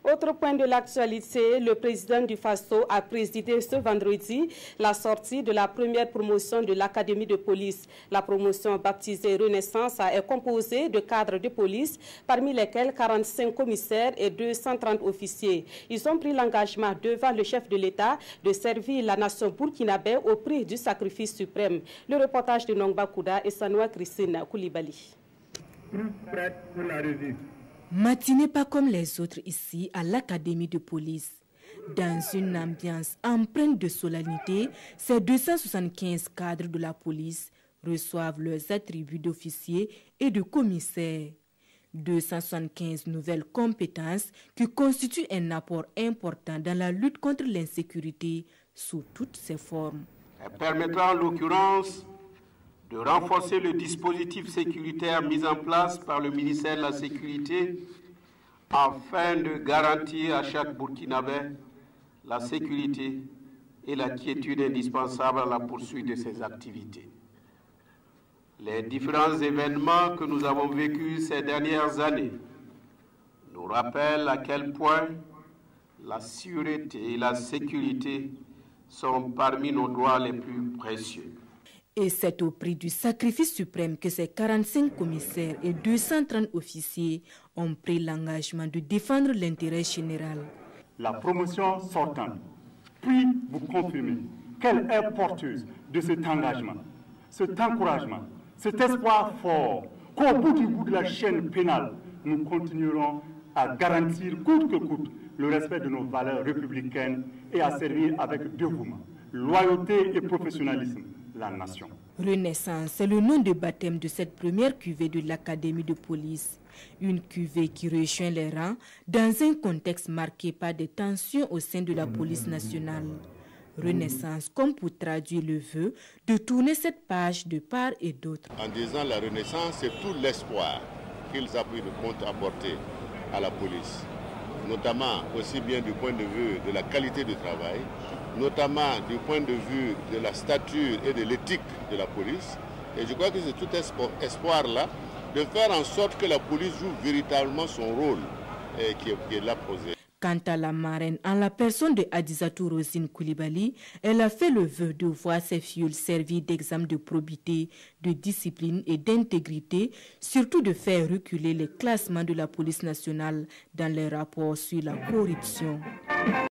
Autre point de l'actualité, le président du FASTO a présidé ce vendredi la sortie de la première promotion de l'Académie de police. La promotion baptisée Renaissance est composée de cadres de police, parmi lesquels 45 commissaires et 230 officiers. Ils ont pris l'engagement devant le chef de l'État de servir la nation burkinabé au prix du sacrifice suprême. Le reportage de Nongba Kouda et Sanoua Christine Koulibaly. Prête pour la revue. Matinée pas comme les autres ici à l'Académie de police. Dans une ambiance empreinte de solennité, ces 275 cadres de la police reçoivent leurs attributs d'officiers et de commissaires. 275 nouvelles compétences qui constituent un apport important dans la lutte contre l'insécurité sous toutes ses formes. Elle permettra en l'occurrence de renforcer le dispositif sécuritaire mis en place par le ministère de la Sécurité afin de garantir à chaque Burkinabé la sécurité et la quiétude indispensable à la poursuite de ses activités. Les différents événements que nous avons vécus ces dernières années nous rappellent à quel point la sûreté et la sécurité sont parmi nos droits les plus précieux. Et c'est au prix du sacrifice suprême que ces 45 commissaires et 230 officiers ont pris l'engagement de défendre l'intérêt général. La promotion sortante, puis vous confirmez qu'elle est porteuse de cet engagement, cet encouragement, cet espoir fort qu'au bout du bout de la chaîne pénale, nous continuerons à garantir coûte que coûte le respect de nos valeurs républicaines et à servir avec dévouement, loyauté et professionnalisme la nation. Renaissance, c'est le nom de baptême de cette première cuvée de l'Académie de police. Une cuvée qui rejoint les rangs dans un contexte marqué par des tensions au sein de la police nationale. Renaissance, comme pour traduire le vœu de tourner cette page de part et d'autre. En disant la Renaissance, c'est tout l'espoir qu'ils appuient le compte apporter à la police, notamment aussi bien du point de vue de la qualité du travail, notamment du point de vue de la stature et de l'éthique de la police. Et je crois que c'est tout espoir-là de faire en sorte que la police joue véritablement son rôle qui est là posé. Quant à la marraine, en la personne de Adizatou Rosine Koulibaly, elle a fait le vœu de voir ses filles servir d'exemple de probité, de discipline et d'intégrité, surtout de faire reculer les classements de la police nationale dans les rapports sur la corruption.